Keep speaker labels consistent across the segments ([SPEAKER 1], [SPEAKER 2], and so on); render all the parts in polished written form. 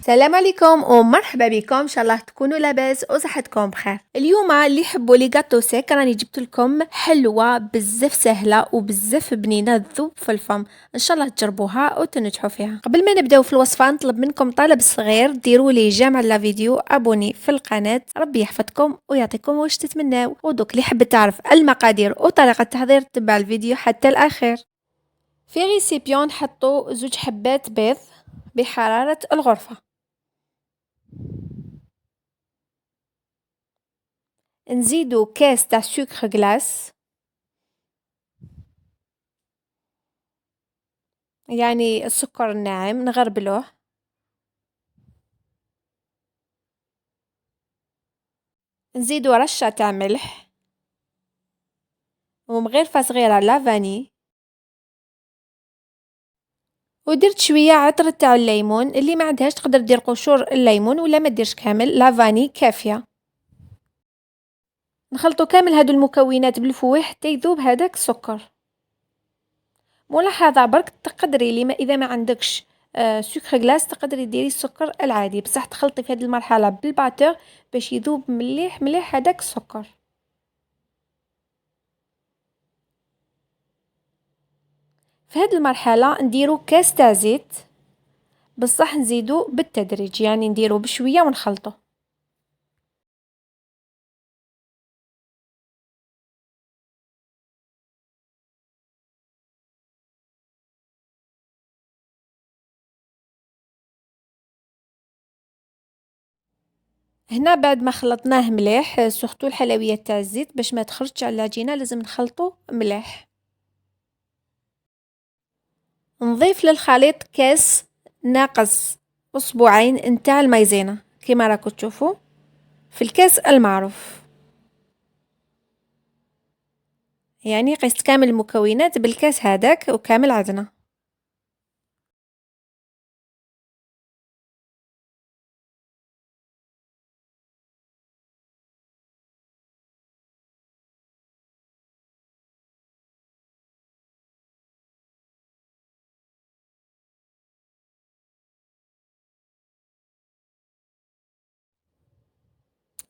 [SPEAKER 1] السلام عليكم ومرحبا بكم، ان شاء الله تكونوا لاباس وصحتكم بخير. اليوم اللي يحبوا لي غاتو سيك راني جبت لكم حلوه بزاف سهله وبزاف بنينه تذوب في الفم. ان شاء الله تجربوها وتنجحوا فيها. قبل ما نبداو في الوصفه نطلب منكم طلب صغير، ديروا لي جيم على الفيديو، ابوني في القناه، ربي يحفظكم ويعطيكم واش تتمناو. ودوك اللي حبت تعرف المقادير وطريقه التحضير تبع الفيديو حتى الاخير. في ريسيبيون نحطوا 2 حبات بيض بحراره الغرفه، نزيدو كاس تاع سكر غلاس، يعني السكر الناعم، نغربلوه. نزيدو رشة تاع ملح ومغرفة صغيرة لافاني، ودرت شوية عطر تاع الليمون، اللي ما عندهاش تقدر دير قشور الليمون ولا ما ديرش كامل، لافاني كافية. نخلطو كامل هادو المكونات بالفوي حتى يذوب هذاك السكر. ملاحظة برك تقدري لي اذا ما عندكش سكر غلاس تقدري ديري السكر العادي، بصح تخلطي في هذه المرحلة بالباتور باش يذوب مليح مليح هذاك السكر. في هذه المرحلة نديرو كاس تاع زيت، بصح نزيدو بالتدريج، يعني نديرو بشوية ونخلطو. هنا بعد ما خلطناه مليح، سورتو الحلويات تاع الزيت باش ما تخرجش على العجينة لازم نخلطو مليح. نضيف للخليط كاس ناقص أسبوعين نتاع المايزينا كيما راكو تشوفوا في الكاس المعروف، يعني قيست كامل المكونات بالكاس هذاك وكامل عندنا.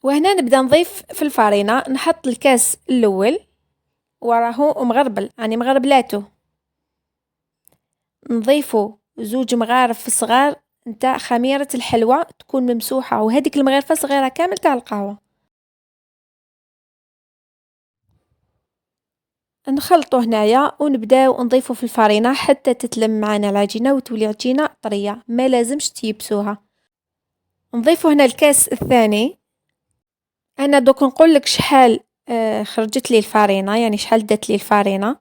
[SPEAKER 1] وهنا نبدا نضيف في الفرينة، نحط الكاس الاول وراهو مغربل، يعني مغربلاتو، نضيفو 2 مغارف صغار نتاع خميرة الحلوى تكون ممسوحة، وهذيك المغرفة صغيرة كامل تاع القهوة. نخلطو هنايا ونبداو نضيفو في الفرينة حتى تتلم معنا العجينة وتولي عجينة طرية، ما لازمش تيبسوها. نضيفو هنا الكاس الثاني. انا دوك نقولك شحال خرجت لي الفرينة، يعني شحال دات لي الفرينة،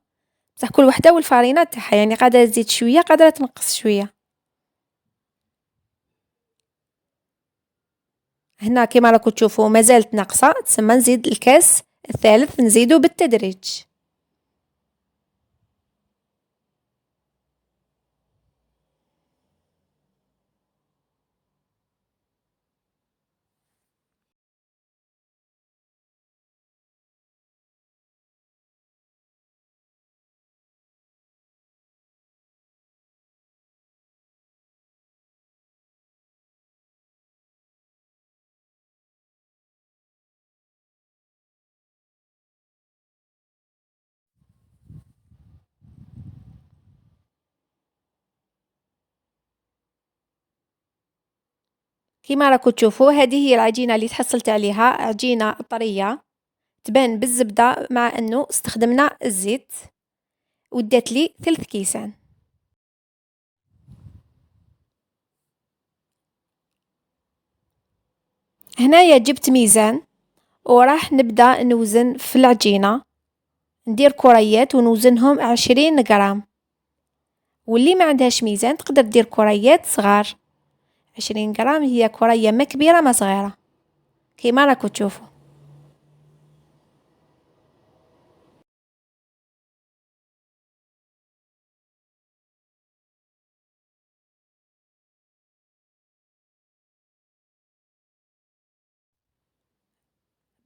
[SPEAKER 1] بصح كل وحدة والفرينة تاعها، يعني قادرة تزيد شوية قادرة تنقص شوية. هنا كيما راكم تشوفوا مازالت ناقصة، تسمى نزيد الكاس الثالث نزيدو بالتدريج. كيما راكم تشوفوا هذه هي العجينة اللي تحصلت عليها، عجينة طرية تبان بالزبدة مع انه استخدمنا الزيت، ودات لي 3 كيسان. هنايا جبت ميزان وراح نبدأ نوزن في العجينة، ندير كريات ونوزنهم 20 غرام، واللي ما عندهاش ميزان تقدر دير كريات صغار. 20 غرام هي كرية ما كبيرة ما صغيرة كيما راكو تشوفوا.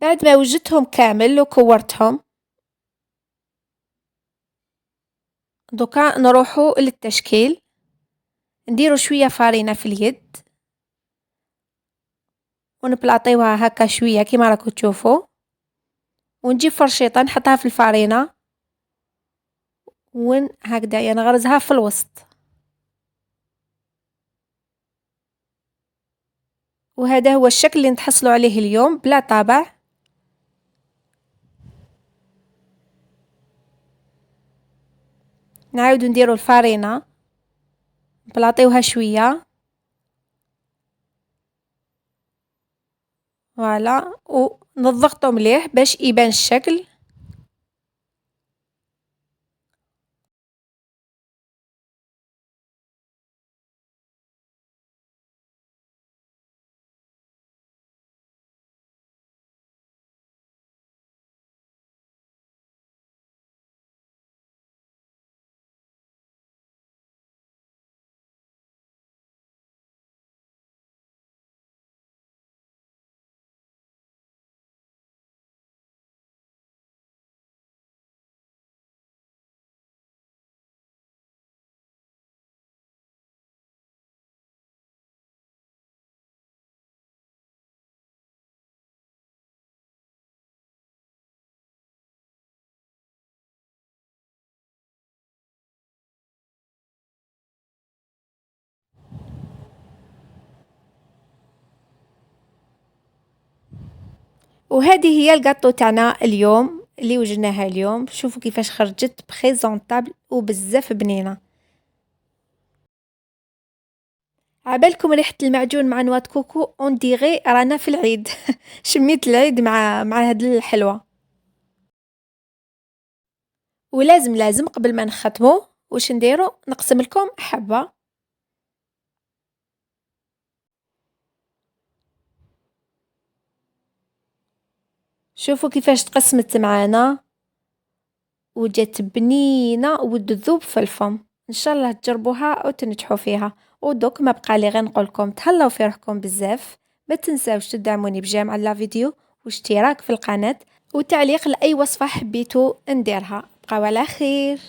[SPEAKER 1] بعد ما وجدتهم كامل وكورتهم، دوكا نروحو للتشكيل. نديرو شوية فرينة في اليد ونبلاطيوها هكا شويه كيما راكم تشوفوا، ونجيب فرشيطه نحطها في الفرينه هكذايا نغرزها في الوسط، وهذا هو الشكل اللي نتحصلوا عليه اليوم بلا طابع. نعاودو نديرو الفرينه نبلاطيوها شويه فوالا، ونضغطو مليح باش يبان الشكل. وهذه هي الكاطو تاعنا اليوم اللي وجدناها اليوم. شوفوا كيفاش خرجت بريزونطابل وبزاف بنينه. عبالكم ريحه المعجون مع نوات كوكو اون ديغي رانا في العيد. شميت العيد مع هاد الحلوه. ولازم قبل ما نختمو واش نديرو، نقسم لكم حبه. شوفوا كيفاش تقسمت معانا وجات بنينه وتذوب في الفم. ان شاء الله تجربوها وتنجحوا فيها. ودوك ما بقى لي غير نقول لكم تهلاو في روحكم بزاف. ما تنساوش تدعموني بجمع لا فيديو واشتراك في القناه وتعليق لاي وصفه حبيتو نديرها. بقاو على خير.